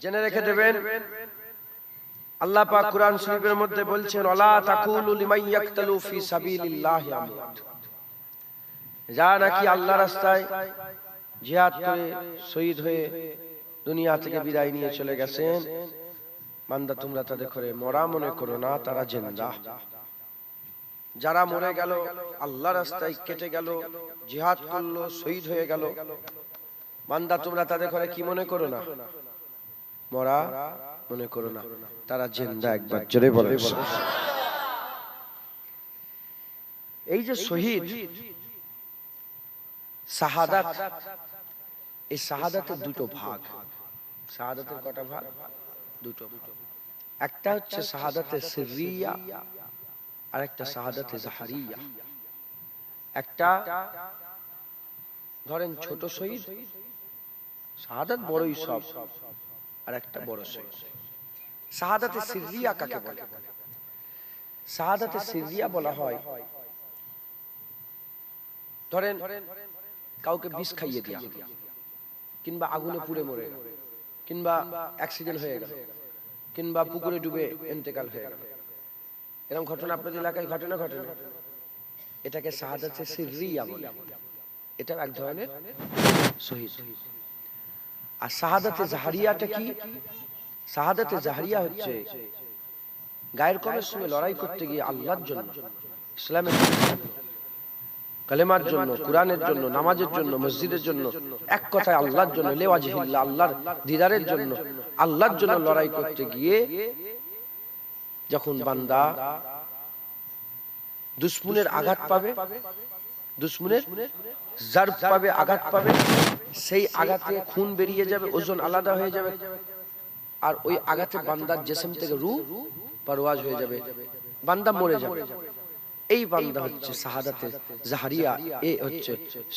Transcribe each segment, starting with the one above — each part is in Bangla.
জেনে রেখে দেবেন, আল্লাহ পাক কুরআন শরীফের মধ্যে বলছেন, ওয়ালা তাকুলু লিমান ইয়াকতালু ফি সাবিলিল্লাহি আমওয়াত, যারা নাকি আল্লাহর রাস্তায় জিহাদ করে শহীদ হয়ে দুনিয়া থেকে বিদায় নিয়ে চলে গেছেন, বান্দা তোমরা তাদের করে মরা মনে করো না, তারা জিন্দা। যারা মরে গেল, আল্লাহর রাস্তায় কেটে গেল, জিহাদ করলো, শহীদ হয়ে গেল, বান্দা তোমরা তাদের করে কি মনে করো না, মরা মনে করো না, তারা জিন্দা। একবার জোরে বলে। এই যে শহীদ, শাহাদাত, এই শাহাদাতের দুটো ভাগ। শাহাদাতের কটা ভাগ? দুটো ভাগ। একটা হচ্ছে শাহাদাতে সিররিয়া, আর একটা শাহাদাতে জাহারিয়া। একটা ধরেন ছোট শহীদ, শাহাদাত বড়ই সব, আর একটা বড় শহীদ। শাহাদাতে সিররিয়া কাকে বলে? শাহাদাতে সিররিয়া বলা হয়, ধরেন কাউকে বিষ খাইয়ে দিয়া, কিংবা আগুনে পুড়ে মরে গেল, কিংবা অ্যাক্সিডেন্ট হয়ে গেল, কিংবা পুকুরে ডুবে ইন্তেকাল হয়ে গেল, এরকম ঘটনা আপনাদের এলাকায় ঘটনা ঘটে না? এটাকে শাহাদাতে সিররিয়া বলে। এটা এক ধরনের শহীদ। আর শাহাদাতে জাহারিয়াটা কি? শাহাদাতে জাহারিয়া হচ্ছে গায়ের কমের সঙ্গে লড়াই করতে গিয়ে আল্লাহর জন্য, ইসলামের জন্য, কালেমার জন্য, কুরআনের জন্য, নামাজের জন্য, মসজিদের জন্য, এক কথায় আল্লাহর জন্য, লিওয়াজহিল্লাহ, আল্লাহর দিদারের জন্য, আল্লাহর জন্য লড়াই করতে গিয়ে যখন বান্দা দুশমনের আঘাত পাবে, দুশমনের জারব পাবে, আঘাত পাবে, সেই আঘাতে খুন বেরিয়ে যাবে, ওজন আলাদা হয়ে যাবে, আর ওই আঘাতে বান্দার জিসম থেকে রূহ পারওয়াজ হয়ে যাবে, বান্দা মরে যাবে। এই বান্দা হচ্ছে শাহাদাতে জাহারিয়া, এ হচ্ছে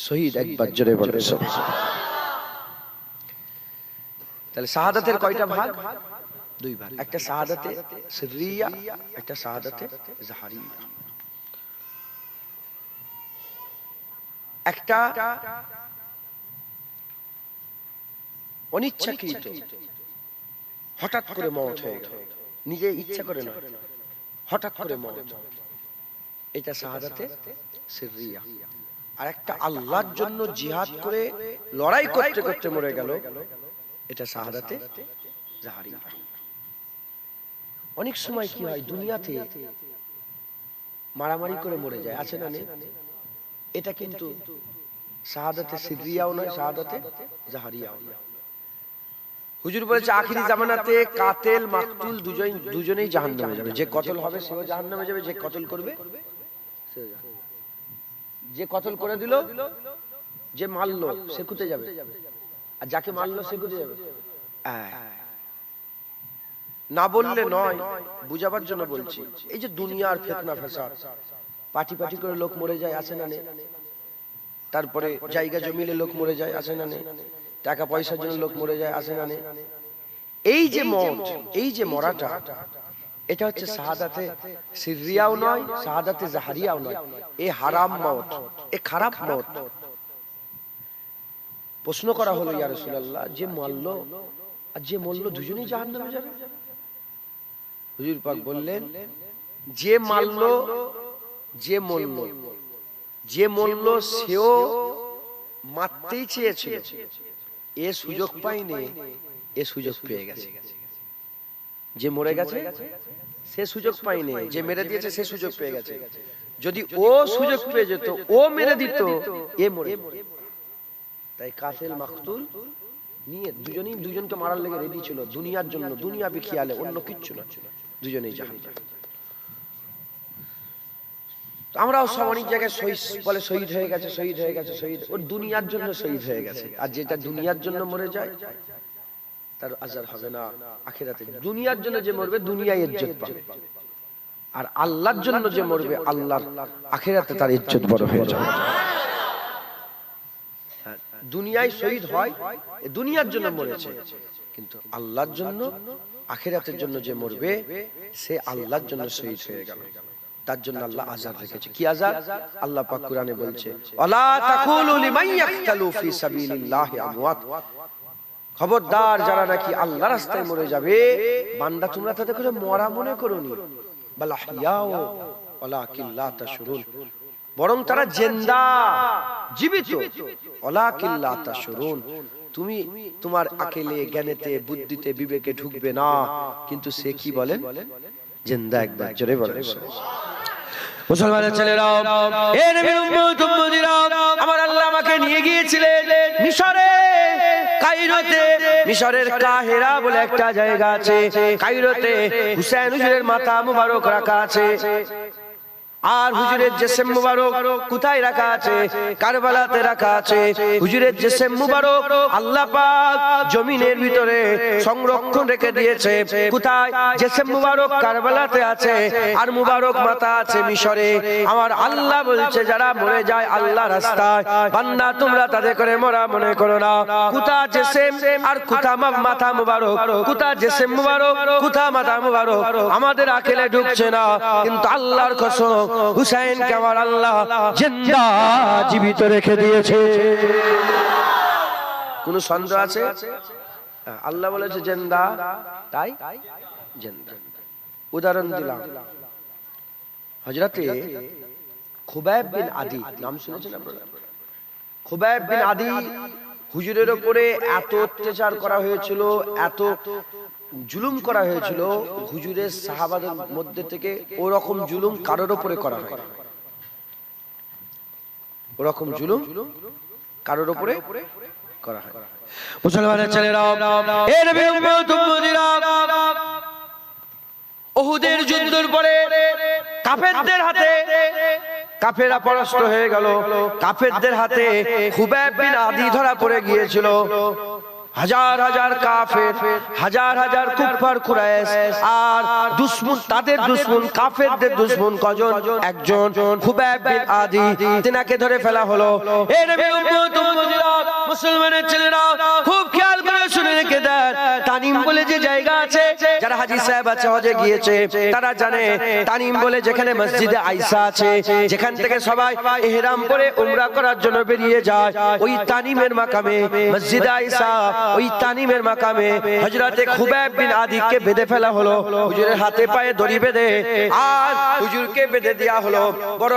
শহীদ। একবার জোরে বলে। তাহলে শাহাদাতের কয়টা ভাগ? দুই ভাগ। একটা শাহাদাতে সিররিয়া, একটা শাহাদাতে জাহারিয়া। একটা অনিচ্ছাকৃত, হঠাৎ করে মওত হয়ে গেল, নিজে ইচ্ছা করে না, হঠাৎ করে মওত, এটা শাহাদাতে সিররিয়া। আর একটা আল্লাহর জন্য জিহাদ করে লড়াই করতে করতে মরে গেল, এটা শাহাদাতে জাহারিয়া। অনেক সময় কি হয়, দুনিয়াতে মারামারি করে মরে যায়, আছে না নেই? এটা কিন্তু শাহাদাতে সিররিয়াও নয়, শাহাদাতে জাহারিয়াও নয়। হুজুর বলেছে আখিরি জামানাতে কাতেল মাকতুল দুজনেই জাহান্নামে যাবে। যে কতল হবে সেও জাহান্নামে যাবে, যে কতল করবে সেও জাহান্নামে। যে কতল করে দিল, যে মারলো সে কুতে যাবে, আর যাকে মারলো সে কুতে যাবে। না বললে নয়, বুঝাবার জন্য বলছি। এই যে দুনিয়ার ফিতনা ফাসাদ, পাটি পাটি করে লোক মরে যায়, আছে না নেই? তারপরে জায়গা জমিলে লোক মরে যায়, আছে না নেই? টাকা পয়সার জন্য লোক মরে যায়, আছে না নেই? এই যে মওত, এই যে মরাটা, এটা হচ্ছে শাহাদাতে সিররিয়াও নয়, শাহাদাতে জাহারিয়াও নয়, এ হারাম মওত, এ খারাপ মওত। প্রশ্ন করা হলো, ইয়া রাসূলুল্লাহ, যে মারলো আর যে মরলো দুজনেই জাহান্নামে যাবে? হুজুর পাক বললেন, যে মারলো, যে মরলো, যে মরলো সেও মারতেই চেয়েছিল, এ সুযোগ পায়নি, এ সুযোগ পেয়ে গেছে। যে মরে গেছে সে সুযোগ পায়নি, যে মেরে দিয়েছে সে সুযোগ পেয়ে গেছে। যদি ও সুযোগ পেয়ে যেত, ও মেরে দিত, এ মরে। তাই কাতিল মাকতুল নিয়ে দুজনেই দুজনকে মারার লেগে রেডি ছিল, দুনিয়ার জন্য, দুনিয়া বিখিয়ালে, অন্য কিচ্ছু না, দুজনেই জাহান্নামে। আমরাও সব অনেক জায়গায় শহীদ বলে, শহীদ হয়ে গেছে, শহীদ হয়ে গেছে, শহীদ, ওর দুনিয়ার জন্য শহীদ হয়ে গেছে। আর যেটা দুনিয়ার জন্য মরে যায় তার আজার হবে না আখিরাতে। দুনিয়ার জন্য যে মরবে দুনিয়ায় ইজ্জত পাবে, আর আল্লাহর জন্য যে মরবে আল্লাহর আখিরাতে তার ইজ্জত বড় হয়ে যাবে। দুনিয়ায় শহীদ হয়, দুনিয়ার জন্য মরেছে, কিন্তু আল্লাহর জন্য, আখিরাতের জন্য যে মরবে সে আল্লাহর জন্য শহীদ হয়ে গেল। তার জন্য আল্লাহ আযাব রেখেছে। কি আযাব? আল্লাহ পাক কুরআনে বলছে, ওয়ালা তাকুলু লিমান ইয়াকতালু ফি সাবিলিল্লাহি আমওয়াত, খবরদার যারা নাকি আল্লাহ রাস্তায় মরে যাবে, বান্দা তোমরা তাদের করে মরা মনে করোনি, বাল আহইয়াউ ওয়ালাকিন লা তাশউরুন, বরং তারা জিন্দা, জীবিত, ওয়ালাকিন লা তাশউরুন। তুমি তোমার আকেলে, জ্ঞানেতে, বুদ্ধিতে, বিবেকে ঢুকবে না, কিন্তু সে কি বলেন? জিন্দা। একবার জোরে বলেন। মুসলমানের ছেলেরা, এ নবীর উম্মত উম্মতিরা, আমার আল্লাহ আমাকে নিয়ে গিয়েছিলেন মিশরে, কায়রোতে। মিশরের কাহিরা বলে একটা জায়গা আছে, কায়রোতে হুসাইন হুজুরের মাথা মুবারক রাখা আছে। আর হুজুরের জিসম মুবারক কোথায় রাখা আছে? কারবালাতে রাখা আছে। হুজুরের জিসম মুবারক আল্লাহ পাক জমিনের ভিতরে সংরক্ষণ রেখে দিয়েছে। কোথায়? জিসম মুবারক কারবালাতে আছে, আর মুবারক মাথা আছে মিশরে। আমার আল্লাহ বলছে, যারা মরে যায় আল্লাহ রাস্তায়, বান্দা তোমরা তাদের করে মরা মনে করো না। কোথা জিসম আর কোথা মাথা মুবারক, কোথা জিসম মুবারক, কোথা মাথা মুবারক, আমাদের আকেলে ঢুকছে না। কিন্তু আল্লাহর কসম, হুসাইনকে আমার আল্লাহ জিন্দা, জীবিত রেখে দিয়েছে। কোন সন্দেহ আছে? আল্লাহ বলেছে জিন্দা, তাই জিন্দা। উদাহরণ দিলাম, হযরতে খুবাইব বিন আদি, নাম শুনেছেন আপনারা? খুবাইব বিন আদি হুজুরের উপরে এত অত্যাচার করা হয়েছিল, এত জুলুম করা হয়েছিল, হুজুরের সাহাবাদের মধ্যে থেকে ওরকম জুলুম কারোর উপরে করা হয়, ওরকম জুলুম কারোর উপরে করা হয়। মুসলমানের ছেলেরা, এ নবীর উম্মত উম্মতিরা, উহুদের যুদ্ধের পরে কাফেরদের হাতে, কাফেররা পরাস্ত হয়ে গেল, কাফেরদের হাতে খুবাইব বিন আদি ধরা পড়ে গিয়েছিল। হাজার হাজার কাফের, হাজার হাজার কুফার কুরাইশ, আর দুশমন, তাদের দুশমন, কাফেরদের দুশমন কজন? একজন, খুবাইব বিন আদি। তিনাকে ধরে ফেলা হলো। এ নবীর উম্মত উম্মতিরা, মুসলমানের ছেলেরা, খুব খেয়াল করে শুনে রেখে দেন। তানিম বলে যে জায়গা আছে, যারা হাজী সাহেব আছে, হজে গিয়েছে, তারা জানে তানিম বলে যেখানে মসজিদে আয়েশা আছে, যেখান থেকে সবাই ইহরাম পরে উমরা করার জন্য বেরিয়ে যায়, ওই তানিমের মাকামে, মসজিদে আয়েশা, ওই তানিমের মাকামে হযরতে খুবাইব বিন আদিকে বেঁধে ফেলা হলো। হুজুরের হাতে পায়ে দড়ি বেঁধে আর হুজুরকে বেঁধে দেয়া হলো। বড়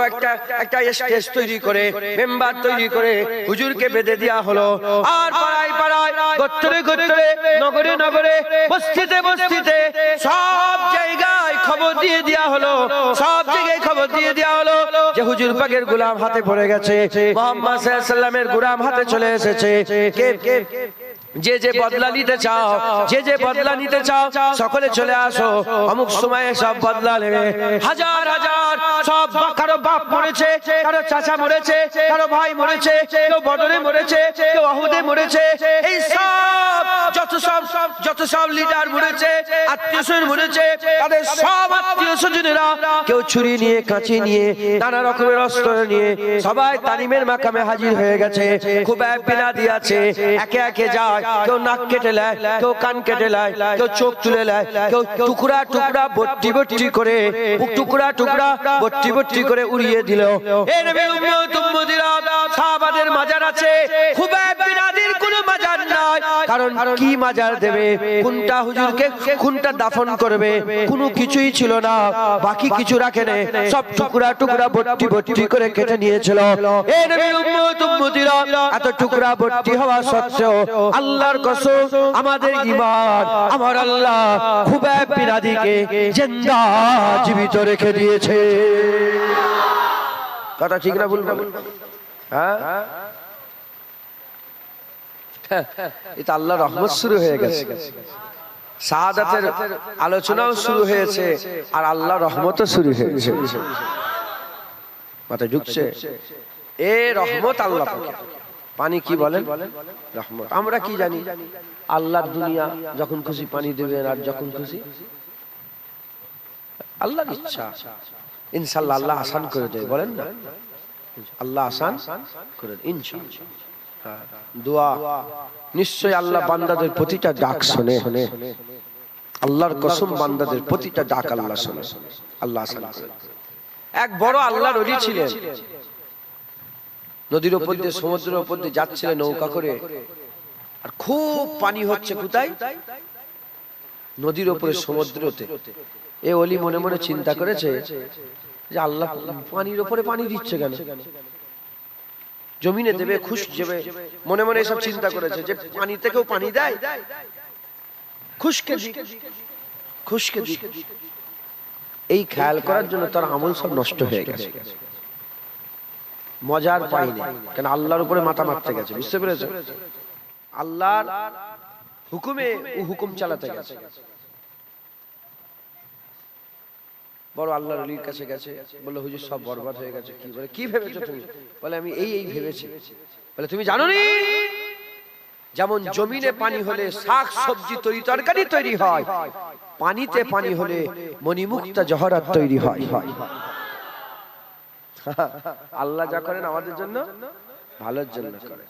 একটা স্টেজ তৈরি করে, মেম্বার তৈরি করে হুজুরকে বেঁধে দেয়া হলো। আর পাড়ায় পাড়ায়, গোত্রে গোত্রে, নগরে নগরে, বস্তিতে বস্তিতে, সব জায়গায় খবর দিয়ে দেয়া হলো, সব জায়গায় খবর দিয়ে দেয়া হলো যে হুজুর পাকের গোলাম হাতে পড়ে গেছে, মুহাম্মদ সাল্লাল্লাহু আলাইহি ওয়াসাল্লামের গোলাম হাতে চলে এসেছে। কে যে যে বদলা নিতে চাও, যে যে বদলা নিতে চাও, সকলে চলে আসো, অমুক সময়ে সব বদলা নেবে। হাজার হাজার সব, কারো বাপ মরেছে, কারো চাচা মরেছে, কারো ভাই মরেছে, কেউ বদরে মরেছে, কেউ উহুদে মরেছে, এই সব যত সব লিডার মরেছে, আত্মীয় স্বজন মরেছে, তাদের সব আত্মীয় স্বজনেরা কেউ ছুরি নিয়ে, কাঁচি নিয়ে, নানা রকমের অস্ত্র নিয়ে সবাই তানিমের মাকামে হাজির হয়ে গেছে। খুবাইব বিন আদি আছে, একে একে যায়, কেউ নাক কেটে নেয়, কেউ কান কেটে নেয়, কেউ চোখ তুলে নেয়, কেউ টুকরা টুকরা বট্টি বট্টি করে, টুকরা টুকরা বট্টি বট্টি করে উড়িয়ে দিল। এই নবীর উম্মত উম্মতিরা, সাহাবাদের মাজার আছে, খুবাইব বিন আদির কোনো মাজার নাই। কারণ কি মাজার দেবে, কোনটা হুজুরকে, কোনটা দাফন করবে, কোনো কিছুই ছিল না, বাকি কিছু রাখেনি, সব টুকরা টুকরা বট্টি বট্টি করে কেটে নিয়েছিল। এই নবীর উম্মত উম্মতিরা, এত টুকরা বট্টি হওয়া সত্ত্বেও আল্লাহর কসম, আমাদের ঈমান, আমার আল্লাহ খুবাইব বিন আদিকে জিন্দা, জীবিত রেখে দিয়েছে। কথা ঠিক না ভুল? হ্যাঁ, এটা আল্লাহর রহমত শুরু হয়ে গেছে, শাহাদাতের আলোচনাও শুরু হয়েছে, আর আল্লাহর রহমতও শুরু হয়েছে। মাথায় ঢুকছে? এ রহমত আল্লাহ পাকের। পানি কি বলেন? রহমত। আমরা কি জানি? আল্লাহর দুনিয়া, যখন খুশি পানি দেবেন, আর যখন খুশি আল্লাহর ইচ্ছা। ইনশাআল্লাহ আল্লাহ আসান করে দেয়, বলেন না? আল্লাহ আসান করে দেয় ইনশাআল্লাহ। দোয়া নিশ্চয় আল্লাহ বান্দাদের প্রতিটা ডাক শোনে, আল্লাহর কসম, বান্দাদের প্রতিটা ডাক আল্লাহ শোনে, আল্লাহ আসান করে। এক বড় আল্লাহর ওলি ছিলেন, নদীর উপর দিয়ে, সমুদ্রের উপর দিয়ে যাচ্ছিলেন নৌকা করে, আর খুব পানি হচ্ছে কোথায়? নদীর উপরে, সমুদ্রতে। এ ওলি মনে মনে চিন্তা করেছে যে আল্লাহ পানির উপরে পানি দিচ্ছে কেন, জমিনে দেবে, খুশ যাবে, মনে মনে এসব চিন্তা করেছে যে পানি থেকেও পানি দেয়, খুশকে দিক, খুশকে দিক। এই খেয়াল করার জন্য তার আমল সব নষ্ট হয়ে গেছে, মজার পাইনি, কেন আল্লাহর উপরে মাথা মারতে গেছে। বুঝতে পেরেছো? আল্লাহর হুকুমে ও হুকুম চালাতে গেছে। বড় আল্লাহর ওলির কাছে গেছে, বললো হুজুর সব বরবাদ হয়ে গেছে। কি বলে, কি ভেবেছো তুমি? বলে আমি এই এই ভেবেছি। বলে তুমি জানো নি যেমন জমিনে পানি হলে শাক সবজি তরি তরকারি তৈরি হয়, পানিতে পানি হলে মণিমুক্তা জহরাত তৈরি হয়। আল্লাহ যা করেন আমাদের জন্য ভালোর জন্য করেন।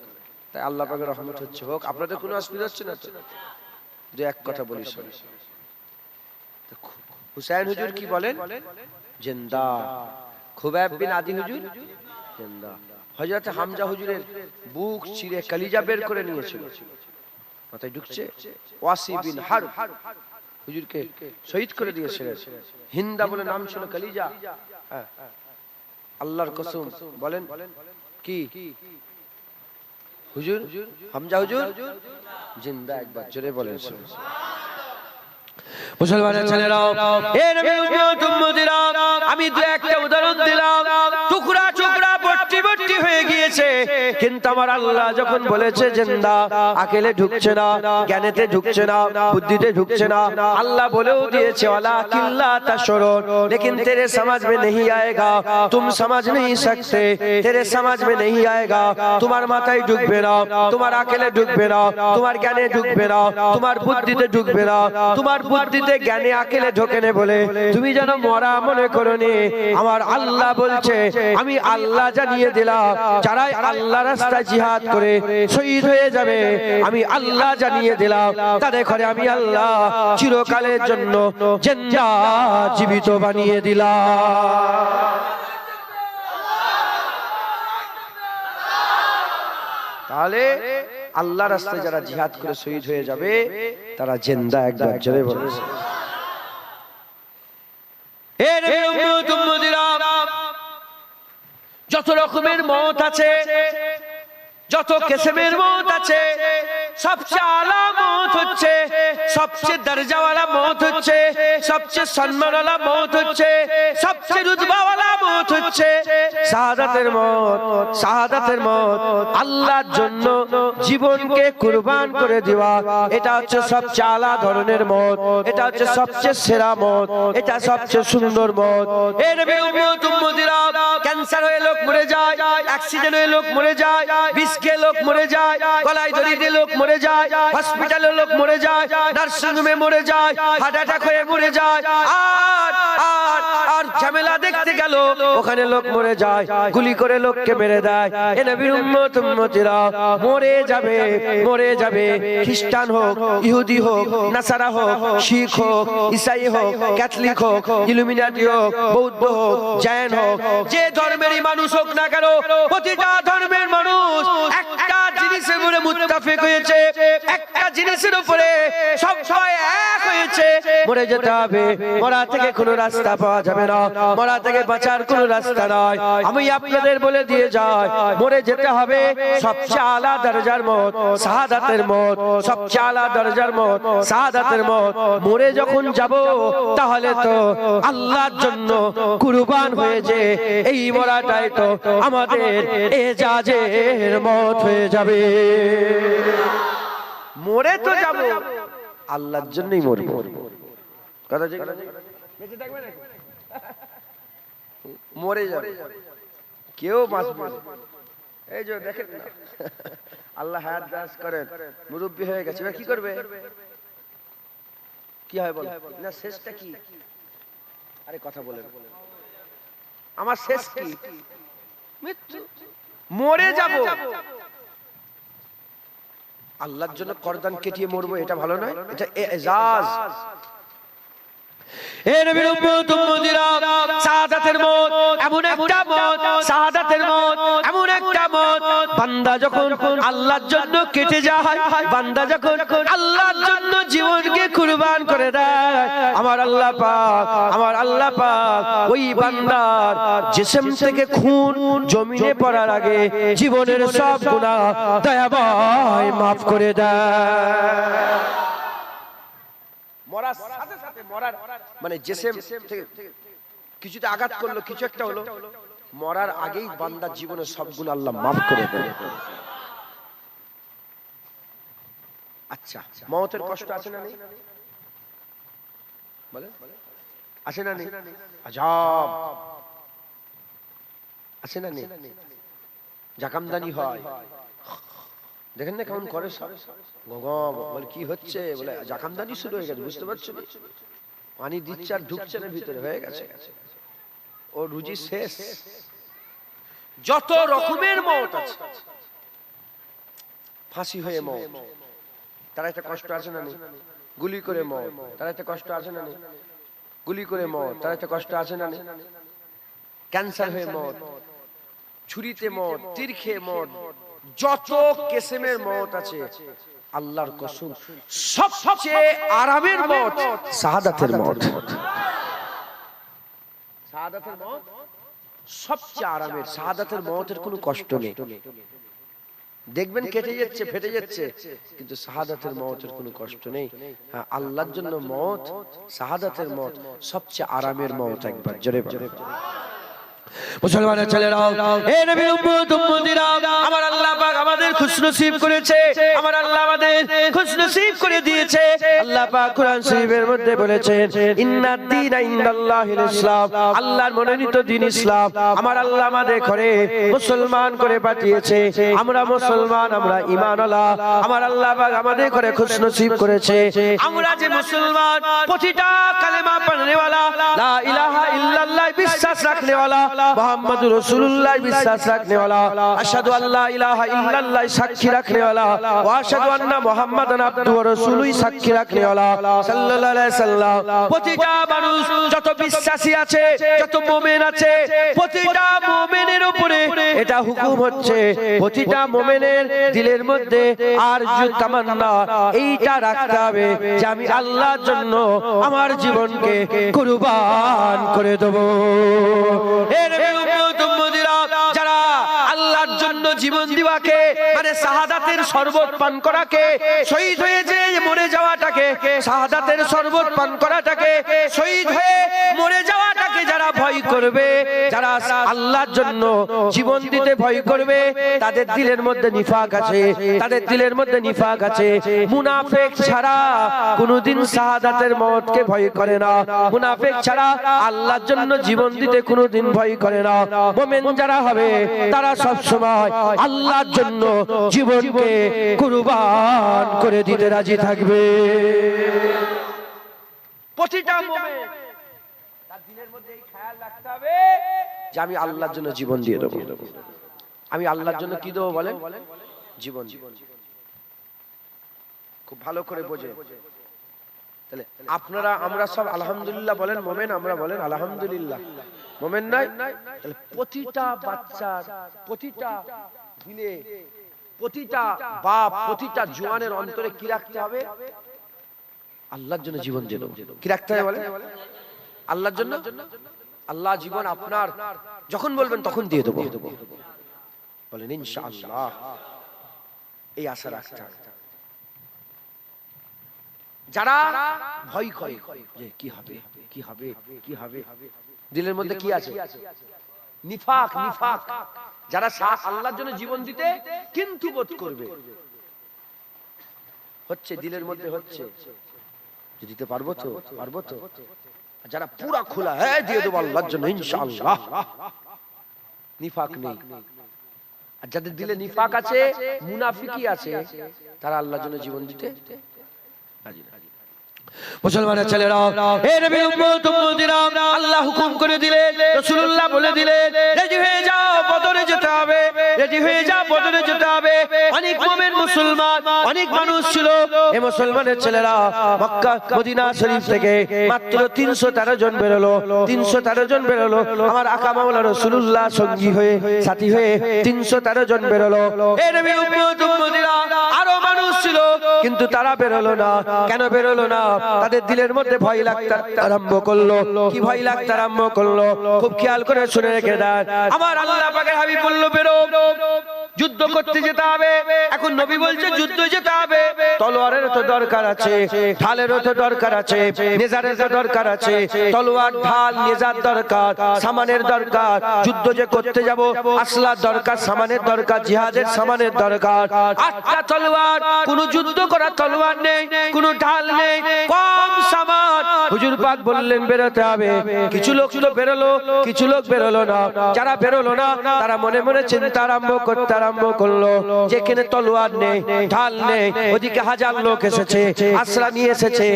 তাই আল্লাহ পাকের রহমত হচ্ছে হোক। আপনাদের কোনো অসুবিধা হচ্ছে না তো? যে এক কথা বলি শোনো, হুসাইন হুজুর কি বলেন? জিন্দা। খুবাইব বিন আদি হুজুর জিন্দা। হযরত হামজা হুজুরের বুক চিরে কলিজা বের করে নিয়েছিল, মাথায় ঢুকছে। ওয়াসি বিন হারব হুজুরকে শহীদ করে দিয়েছিলেন। হিন্দা বলে নাম ছিল, কলিজা। আল্লাহর কসম বলেন কি হুজুর, হামজা হুজুর জিন্দা। একবার জোরে বলেন। মুসলমানের ছেলেরা, এ নবীর উম্মত উম্মতিরা, আমি দু একটা উদাহরণ দিলাম, টুকরা টুকরা বট্টি বট্টি হয়ে গিয়েছে, কিন্তু আমার আল্লাহ যখন বলেছে জিন্দা, আকেলে ঢুকছে না, জ্ঞানেতে ঢুকছে না, বুদ্ধিতে ঢুকছে না। আল্লাহ বলেও দিয়েছে ওয়ালা কিল্লা তাশরুন, लेकिन तेरे समझ में नहीं आएगा, तुम समझ नहीं सकते, तेरे समझ में नहीं आएगा। তোমার মাথায় ঢুকবে না, তোমার আকেলে ঢুকবে না, তোমার জ্ঞানে ঢুকবে না, তোমার বুদ্ধিতে ঢুকবে না। তোমার বুদ্ধিতে জ্ঞানে আকেলে ঢোকে না বলে তুমি যেন মরা মনে করনি। আমার আল্লাহ বলছে, আমি আল্লাহ জানিয়ে দিলাম, যারা আল্লাহ রাস্তায় জিহাদ করে শহীদ হয়ে যাবে, আমি আল্লাহ জানিয়ে দিলাম, তাদের ঘরে আমি আল্লাহ চিরকালের জন্য জিন্দা, জীবিত বানিয়ে দিলাম। তাহলে আল্লাহ রাস্তায় যারা জিহাদ করে শহীদ হয়ে যাবে তারা জিন্দা। একবার জোরে বলুন। এ নবীর উম্মত উম্মতিরা, যত রকমের মওত আছে, যত কিসমের মওত আছে, সবচেয়ে আলা মওত হচ্ছে, সবচেয়ে দরজাওয়ালা মওত হচ্ছে, সবচেয়ে সম্মানওয়ালা মওত হচ্ছে, সবচেয়ে রুতবাওয়ালা মওত হচ্ছে শাহাদাতের মওত। শাহাদাতের মওত আল্লাহর জন্য জীবনকে কুরবান করে দেওয়া, এটা হচ্ছে সবচেয়ে আলা ধরনের মওত, এটা হচ্ছে সবচেয়ে সেরা মওত, এটা সবচেয়ে সুন্দর মওত। এ নবীর উম্মত উম্মতিরা, ক্যান্সার হয়ে লোক মরে যায়, অ্যাক্সিডেন্ট হয়ে লোক মরে যায়, বিষ খেয়ে লোক মরে যায়, গলায় দড়ি দিয়ে লোক মরে যায়, হসপিটালে লোক মরে যায়, নার্সিং হোমে মরে যায়, হার্ট অ্যাটাক হয়ে মরে যায়, আর ঝামেলা দেখতে গেল ওখানে লোক মরে যায়, গুলি করে লোককে মেরে দেয়। এ নবীর উম্মত উম্মতিরা, মরে যাবে, মরে যাবে। খ্রিস্টান হোক, ইহুদি হোক, নাসারা হোক, শিখ হোক, ইসাই হোক, ক্যাথলিক হোক, ইলুমিনাটি হোক, বৌদ্ধ হোক, জৈন হোক, যে ধর্মেরই মানুষ হোক না কেন, প্রতিটা ধর্মের মানুষ একটা জিনিসের উপরে মুত্তাফিক হয়েছে, একটা জিনিসের উপরে সবাই এক হয়েছে, মরে যেতে হবে। মরা থেকে কোনো রাস্তা পাওয়া যাবে না, মরা থেকে বাঁচার কোনো রাস্তা নয়। আমি আপনাদের বলে দিয়ে যাই, মরে যেতে হবে সবচেয়ে আলা দরজার মওত, শাহাদাতের মওত, সবচেয়ে আলা দরজার মওত, শাহাদাতের মওত। মরে যখন যাব তাহলে তো আল্লাহর জন্য কুরবান হয়ে যে এই মরাটাই তো আমাদের এজাজের মওত হয়ে যাবে। মরে তো যাব, আল্লাহর জন্যই মরব। কথা ঠিক না? বেঁচে থাকবে না, মরে যাবে, কেউ বাঁচবে না। এই যে দেখেন না, আল্লাহ হায়াত দাস করেন, মুরব্বি হয়ে গেছে, এবার কি করবে? কি হয় বল না, শেষটা কি? আরে কথা বলেন, আমার শেষ কি? মৃত্যু। মরে যাব, আল্লাহর জন্য করদান কেটিয়ে মরবো, এটা ভালো নয়? এটা এজাজ। হে নবীর উম্মত উম্মতিরা, শাহাদাতের মত এমন একটা মত, শাহাদাতের মত এমন একটা মত, বান্দা যখন আল্লাহর জন্য কেটে যায়, বান্দা যখন আল্লাহর জন্য জীবনকে কুরবান করে দেয়, আমার আল্লাহ পাক ওই বান্দার জিসম থেকে খুন জমিনে পড়ার আগে জীবনের সব গুনাহ দয়াময় maaf করে দেয়। মরার সাথে সাথে মানে জিসম থেকে কিছুতে আঘাত করলো, কিছু একটা হলো, মরার আগেই বান্দার জীবনের সব গুনাহ আল্লাহ maaf করে দেয়। আচ্ছা, মওতের কষ্ট আছে না নেই? বলে আছে না নেই? আযাব আছে না নেই? জাকামদানি হয়, দেখেন না কেমন করে সব, বলে কি হচ্ছে, বলে জাকামদানি শুরু হয়ে গেছে, বুঝতে পারছো না? পানি দিচ্ছে আর ঢুকছে না ভিতরে, হয়ে গেছে, ও রুজি শেষ। যত রকমের মওত আছে, ফাঁসি হয়ে মওত, তার একটা কষ্ট আছে না নেই? গুলি করে মওত, তার একটা কষ্ট আছে না নেই? গুলি করে মওত, তার একটা কষ্ট আছে না নেই? ক্যান্সার হয়ে মওত, ছুরিতে মওত, তীর খেয়ে মওত, যত কিসমের মওত আছে, আল্লাহর কসম সবচেয়ে আরামের মওত শাহাদাতের মওত। শাহাদাতের মওত সবচেয়ে আরামের, শাহাদাতের মওতের কোনো কষ্ট নেই। দেখবেন কেটে যাচ্ছে, ফেটে যাচ্ছে, কিন্তু শাহাদাতের মওতের কোনো কষ্ট নেই। হ্যাঁ, আল্লাহর জন্য মওত, শাহাদাতের মওত সবচেয়ে আরামের মওত। একবার জোরে বলেন মুসলমানের ছেলেরাও, হে নবীর উম্মত উম্মতিরা, আমার আল্লাহ পাক আমাদের খুশনসিব করেছে, আমার আল্লাহ আমাদের খুশনসিব করে দিয়েছে। আল্লাহ পাক কোরআন শরীফের মধ্যে বলেছেন, ইন্নাদ দীনা ইনদাল্লাহিল ইসলাম, আল্লাহর মনোনীত দ্বীন ইসলাম। আমার আল্লাহ আমাদের করে মুসলমান করে পাঠিয়েছে, আমরা মুসলমান, আমরা ঈমানওয়ালা। আমার আল্লাহ পাক আমাদের করে খুশনসিব করেছে, আমরা যে মুসলমান, প্রতিটা কালেমা পড়নেওয়ালা, লা ইলাহা ইল্লাল্লাহ বিশ্বাস রাখনেওয়ালা, মুহাম্মাদুর রাসূলুল্লাহ বিশ্বাস রাখনেওয়ালা, আশহাদু আল্লা ইলাহা ইল্লাল্লাহ সাক্ষী রাখনেওয়ালা, ওয়া আশহাদু আন্না মুহাম্মাদান আবদুহু ওয়া রাসূলুহু সাক্ষী রাখনেওয়ালা সাল্লাল্লাহু আলাইহি সাল্লাম। প্রতিটা মানুষ, যত বিশ্বাসী আছে, যত মুমিন আছে, প্রতিটা মুমিনের উপরে এটা হুকুম হচ্ছে, প্রতিটা মুমিনের দিলের মধ্যে আরজু তামান্না এইটা রাখতে হবে যে আমি আল্লাহর জন্য আমার জীবনকে কুরবান করে দেব। যারা আল্লাহর জন্য জীবন দিবাকে, মানে শাহাদাতের শরবত পান করাকে, শহীদ হয়ে যে মরে যাওয়াটাকে, শাহাদাতের শরবত পান করাটাকে, শহীদ হয়ে মরে যাওয়াটাকে যারা ভয় করবে, যারা আল্লাহর জন্য জীবন দিতে ভয় করবে, তাদের দিলের মধ্যে নিফাক আছে, তাদের দিলের মধ্যে নিফাক আছে। মুনাফিক ছাড়া কোনোদিন শাহাদাতের মওতকে ভয় করে না, মুনাফিক ছাড়া আল্লাহর জন্য জীবন দিতে কোনোদিন ভয় করে না। মুমিন যারা হবে তারা সব সময় আল্লাহর জন্য জীবনকে কুরবান করে দিতে রাজি থাকবে। প্রতিটা মুমিন তার দিলের মধ্যে এই খেয়াল রাখতে হবে যে আমি আল্লাহর জন্য জীবন দিয়ে দেব। আমি আল্লাহর জন্য কি দেব বলেন? জীবন। খুব ভালো করে বোঝে। তাহলে আপনারা, আমরা সব আলহামদুলিল্লাহ বলেন মুমিন, আমরা বলেন আলহামদুলিল্লাহ মুমিন নাই? তাহলে প্রতিটা বাচ্চার, প্রতিটা দিলে, প্রতিটা বাপ, প্রতিটা জওয়ানের অন্তরে কি রাখতে হবে? আল্লাহর জন্য জীবন দিয়ে দেব। কি রাখতে হবে বলেন? আল্লাহর জন্য। আল্লাহ জীবন আপনার যখন বলবেন তখন দিয়ে দেব বলেন ইনশাআল্লাহ। এই আশা রাখতে হবে। যারা ভয় করে যে কি হবে, কি হবে, কি হবে, দিলের মধ্যে কি আছে? নিফাক। নিফাক যারা আল্লাহর জন্য জীবন দিতে কিন্তু বোধ করবে, হচ্ছে দিলের মধ্যে হচ্ছে, দিতে পারবো তো, পারবো তো। যারা পুরা খোলা, হ্যাঁ দিয়ে দেবো আল্লাহর জন্য ইনশাআল্লাহ, নিফাক নেই। আর যাদের দিলে নিফাক আছে, মুনাফিকি আছে, তারা আল্লাহর জন্য জীবন দিতে রাজি না। মুসলমানের ছেলেরা, হে নবীর উম্মত উম্মতিরা, আল্লাহ হুকুম করে দিলেন, রাসূলুল্লাহ বলে দিলেন, রেডি হয়ে যাও, বদরে যেতে হবে, রেডি হয়ে যাও, বদরে যেতে হবে। অনেক মুমিন মুসলমান, অনেক মানুষ ছিল। এই মুসলমানের ছেলেরা মক্কা মদিনা শরীফ থেকে মাত্র 313 জন বেরোলো, 313 জন বেরোলো। আমার আকা মাওলা রাসূলুল্লাহ সঙ্গী হয়ে, সাথী হয়ে 313 জন বেরোলো। হে নবীর উম্মত উম্মতিরা, আরো মানুষ ছিল, কিন্তু তারা বেরোলো না। কেন বেরোলো না? তাদের দিলের মধ্যে ভয় লাগতে আরম্ভ করলো। কি ভয় লাগতে আরম্ভ করলো? খুব খেয়াল করে শুনে রেখে দেন। আমার আল্লাহ পাকের হাবিব বলল, বেরো, যুদ্ধ করতে যেতে হবে। এখন নবী বলছে যুদ্ধ যেতে হবে। তলোয়ারের তো দরকার আছে, ঢালেরও তো দরকার আছে, নেজারের তো দরকার আছে। তলোয়ার, ঢাল, নেজার দরকার, সামানের দরকার। যুদ্ধ যে করতে যাব, আসলার দরকার, সামানের দরকার, জিহাদের সামানের দরকার। 8টা তলোয়ার, কোন যুদ্ধ করার তলোয়ার নেই, কোন ঢাল নেই, কম সামান। হুজুর পাক বললেন বেরোতে হবে। কিছু লোক তো বেরোলো, কিছু লোক বেরোলো না। যারা বেরোলো না, তারা মনে মনে চিন্তা আরম্ভ করতে আরম্ভ করলো, যেখানে তলোয়ার নেই, ঢাল নেই, ওদিকে 1000 লোক এসেছে, আসলা নিয়ে এসেছে,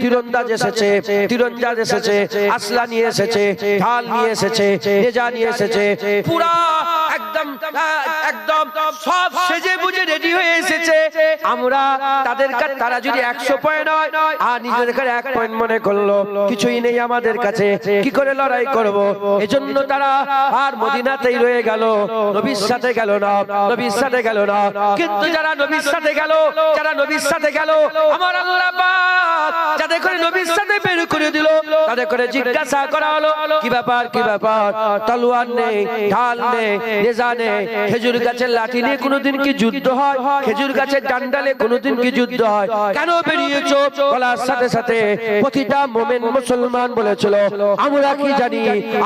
তীরন্দাজ এসেছে, তীরন্দাজ এসেছে, আসলা নিয়ে এসেছে, ঢাল নিয়ে এসেছে, নেজা নিয়ে এসেছে, পুরা একদম একদম সব সেজে বুঝে রেডি হয়ে এসেছে। আমরা তাদের কাছে, তারা যদি 100 পয়েন্ট হয় আর নিজেদের কাছে 1 পয়েন্ট মনে করলো, কিছুই নেই আমাদের কাছে, কি করে লড়াই করব? এজন্য তারা আর মদিনাতেই রয়ে গেল, নবীর সাথে গেল না, নবীর সাথে গেল না। কিন্তু যারা নবীর সাথে গেল, যারা নবীর সাথে গেল, আমার আল্লাহ পাক যাদের করে নবীর সাথে বের করে দিল, তাদের করে জিজ্ঞাসা করা হলো, কি ব্যাপার, কি ব্যাপার? তলোয়ার নেই, ঢাল নেই, নেজা নেই, খেজুর গাছের লাঠি নিয়ে কোনোদিন কি যুদ্ধ হয়? খেজুর গাছের ডান্ডালে কোনোদিন কি যুদ্ধ হয়? কেন বেরিয়েছো? বলার সাথে সাথে প্রতিটা মুমিন মুসলমান বলেছিল, আমরা কি জানি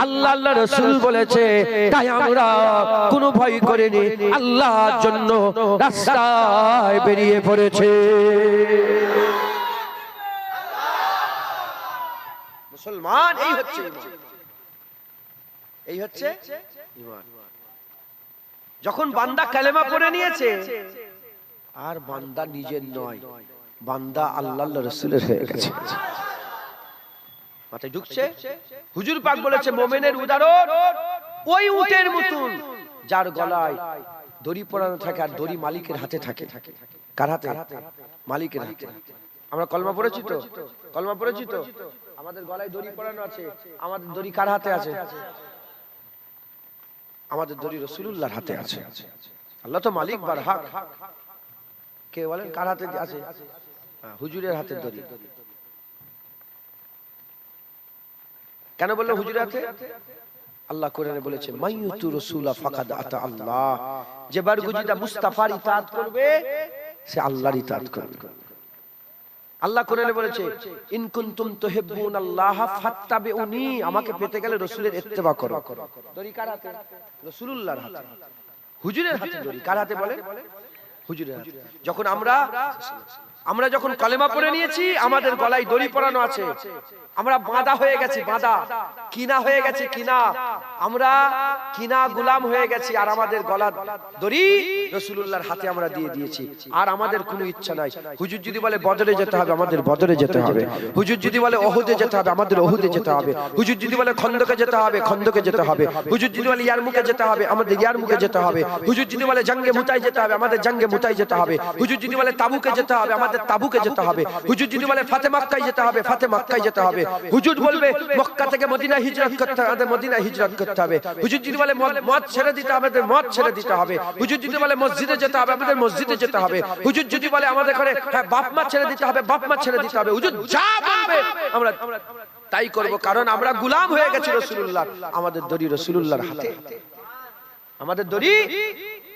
আল্লাহ, আল্লাহ রাসূল বলেছে, তাই আমরা কোনো ভয় করিনি, আল্লাহর জন্য রাস্তায় বেরিয়ে পড়েছে। মুসলমান এই হচ্ছে ঈমান, এই হচ্ছে ঈমান। যখন বান্দা কালেমা পড়ে নিয়েছে, আর বান্দা নিজের নয়, বান্দা আল্লাহর রাসূলের হয়ে গেছে। মাথায় ঢুকছে? হুজুর পাক বলেছে, মুমিনের উদাহরণ ওই উটের মতন যার গলায় দড়ি পরানো থাকে আর দড়ি মালিকের হাতে থাকে। কার হাতে? মালিকের হাতে। আমরা কলমা পড়েছি তো, কলমা পড়েছি তো, আমাদের গলায় দড়ি পরানো আছে। আমাদের দড়ি কার হাতে আছে? আমাদের দড়ি রাসূলুল্লাহর হাতে আছে। আল্লাহ তো মালিক বারহাক। কে বলেন কার হাতে আছে? হুজুরের হাতে দড়ি। কেন বললো হুজুরের হাতে? আল্লাহ কোরআনে বলেছে, মাইয়ুতু রাসূলা ফাকাদ আতা আল্লাহ, যে বারগুজিদা মুস্তাফার ইতাআত করবে সে আল্লাহর ইতাআত করবে। আল্লাহ কোরআনে বলেছে, ইন কুনতুম তুহিব্বুনাল্লাহ ফাত্তাবিউনি, আমাকে পেতে গেলে রাসূলের ইত্তেবা করো। দড়ি কার হাতে? রাসূলুল্লাহর হাতে। হুজুরের হাতে দড়ি। কার হাতে বলে? হুজুরের হাতে। যখন আমরা যখন কালেমা পড়ে নিয়েছি, আমাদের গলায় দড়ি পরানো আছে, আমরা বাঁধা হয়ে গেছি, বাঁধা, কিনা হয়ে গেছি, কিনা, আমরা কিনা গোলাম হয়ে গেছি, আর আমাদের গলার দড়ি রাসূলুল্লাহর হাতে আমরা দিয়ে দিয়েছি। আর আমাদের কোনো ইচ্ছা নাই। হুজুর যদি বলে বদরে যেতে হবে, আমাদের বদরে যেতে হবে। হুজুর যদি বলে ওহুদে যেতে হবে, আমাদের ওহুদে যেতে হবে। হুজুর যদি বলে খন্দকে যেতে হবে, খন্দকে যেতে হবে। হুজুর যদি বলে ইয়ারমুকে যেতে হবে, আমাদের ইয়ারমুকে যেতে হবে। হুজুর যদি বলে জঙ্গে মুতাই যেতে হবে, আমাদের জঙ্গে মুতাই যেতে হবে। হুজুর যদি বলে তাবুকে যেতে হবে, আমাদের তাবুকে যেতে হবে। হুজুর যদি বলে ফাতে মক্কায় যেতে হবে, ফাতে মক্কায় যেতে হবে। হুজুর বলবে মক্কা থেকে মদিনা হিজরত করতে হবে, মদিনা হিজরত করতে হবে। হুজুর যদি বলে মদ ছেড়ে দিতে হবে, আমাদের মদ ছেড়ে দিতে হবে। হুজুর যদি বলে মসজিদে যেতে হবে, আমাদের মসজিদে যেতে হবে। হুজুর যদি বলে আমাদের ঘরে বাপ মা ছেড়ে দিতে হবে, বাপ মা ছেড়ে দিতে হবে। হুজুর যা বলবে আমরা তাই করব, কারণ আমরা গোলাম হয়ে গেছি রাসূলুল্লাহ। আমাদের দড়ি রাসূলুল্লাহর হাতে, আমাদের দড়ি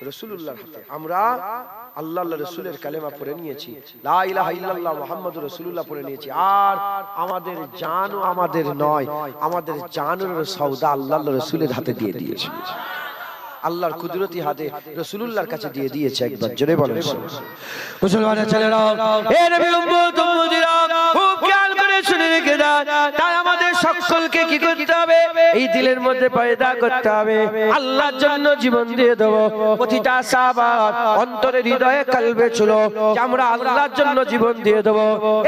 রাসূলুল্লাহর হাতে। আমরা আল্লাহর রাসূলের কালেমা পড়ে নিয়েছি, লা ইলাহা ইল্লাল্লাহ মুহাম্মাদুর রাসূলুল্লাহ পড়ে নিয়েছি। আর আমাদের জানও আমাদের নয়, আমাদের জানের সওদা আল্লাহর রাসূলের হাতে দিয়ে দিয়েছি। আল্লাহর কুদরতি হাতে রাসূলুল্লাহর কাছে দিয়ে দিয়েছে। একবার জোরে বলেন মুসলমানের ছেলেরা, হে নবী উম্মত উম্মতিরা, খুব খেয়াল করে শুনে রেখে দাও। তাই আমাদের সকলকে কি করতে হবে? এই দিলের মধ্যে পয়দা করতে হবে, আল্লাহর জন্য জীবন দিয়ে দেব। প্রতিটা সাহাবা অন্তরে হৃদয়ে কলবে ছিল যে আমরা আল্লাহর জন্য জীবন দিয়ে দেব।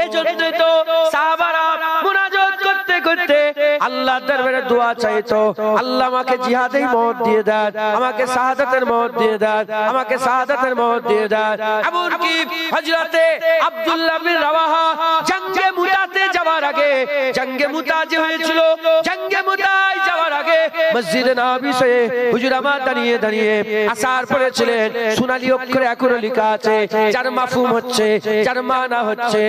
এজন্যই তো সাহাবারা মুনাজাত করতে করতে আল্লাহর দরবারে দোয়া চাইতো, আল্লাহ আমাকে জিহাদের মওত দিয়ে দেন, আমাকে শাহাদাতের মওত দিয়ে দেন, আমাকে শাহাদাতের মওত দিয়ে দেন। এমনকি হযরতে আব্দুল্লাহ বিন রাওয়াহা জঙ্গে মুতাতে যাওয়ার আগে, জঙ্গে মুতা যে হয়েছিল, জঙ্গে মুতায় যাওয়ার আগে মসজিদে নববীতে হুজুর আমার দাঁড়িয়ে দাঁড়িয়ে আসার পড়েছিলেন। সোনালী অক্ষরে এখনো লেখা আছে, যার মাফহুম হচ্ছে, যার মানা হচ্ছে,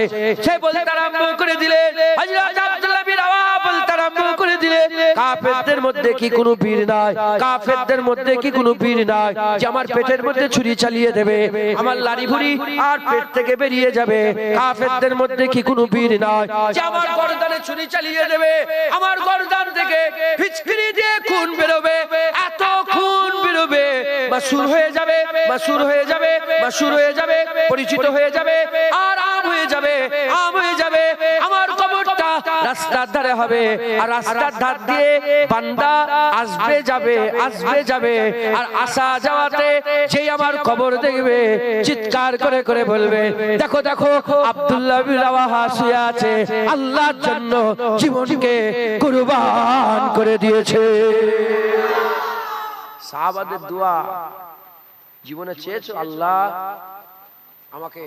সে বলতে আরম্ভ করে দিলেন, হযরত আব্দুল্লাহ বিন রাওয়াহা বলতে আরম্ভ করে দিলেন, কাফেরদের মধ্যে কি কোনো বীর নাই? কাফেরদের মধ্যে কি কোনো বীর নাই যে আমার পেটের মধ্যে ছুরি চালিয়ে দেবে, আমার লাড়ি ভুড়ি আর পেট থেকে বেরিয়ে যাবে? কাফেরদের মধ্যে কি কোনো বীর নাই যে আমার গর্দানে ছুরি চালিয়ে দেবে, আমার গর্দান থেকে ফিচকিরি দিয়ে খুন বেরোবে, এত খুন বেরোবে, মাসুর হয়ে যাবে, মাসুর হয়ে যাবে, মাসুর হয়ে যাবে, পরিচিত হয়ে যাবে, আর আম হয়ে যাবে, আম হয়ে যাবে। আমার কবরটা রাস্তার ধারে হবে, আর রাস্তার ধার দিয়ে বান্দা আসবে যাবে, আসবে যাবে, আর আসা যাওয়াতে যেই আমার কবর দেখবে চিৎকার করে করে বলবে, দেখো দেখো আব্দুল্লাহ বিন রাওয়াহা শুয়ে আছে, আল্লাহর জন্য জীবনকে কুরবান করে দিয়েছে। সাহাবাদের দোয়া জীবনে চেয়েছো, আল্লাহ আমাকে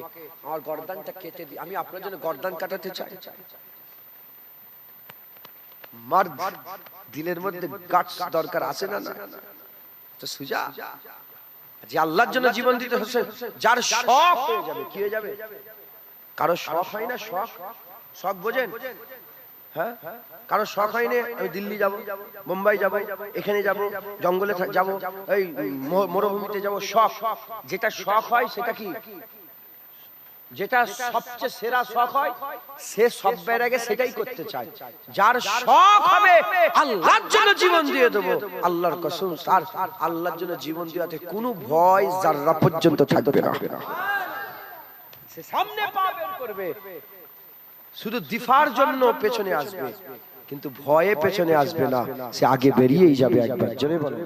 আমার গর্দানটা কেটে দিই, আমি আপনার জন্য গর্দান কাটাতে চাই। মার দিলের মধ্যে গাটস দরকার আছে না? তো সুজা যে আল্লাহর জন্য জীবন দিতে হচ্ছে, যার শখ হয়ে যাবে, কি হয়ে যাবে? কারো শখ হয় না, শখ, শখ বোঝেন? হ্যাঁ, কারো শখ হয় না আমি দিল্লি যাব, মুম্বাই যাব, এখানে যাব, জঙ্গলে যাব, এই মরুভূমিতে যাব, শখ। যেটা শখ হয় সেটা কি? যেটা সবচেয়ে সেরা শখ হয় সে সবের আগে সেটাই করতে চায়। যার শখ হবে আল্লাহর জন্য জীবন দিয়ে দেব, আল্লাহর কসম তার আল্লাহর জন্য জীবন দেওয়াতে কোনো ভয় যারা পর্যন্ত থাকবে না। সে সামনে পা বের করবে, শুধু দিফার জন্য পেছনে আসবে, কিন্তু ভয়ে পেছনে আসবে না, সে আগে বেরিয়েই যাবে একবার। জোরে বলো।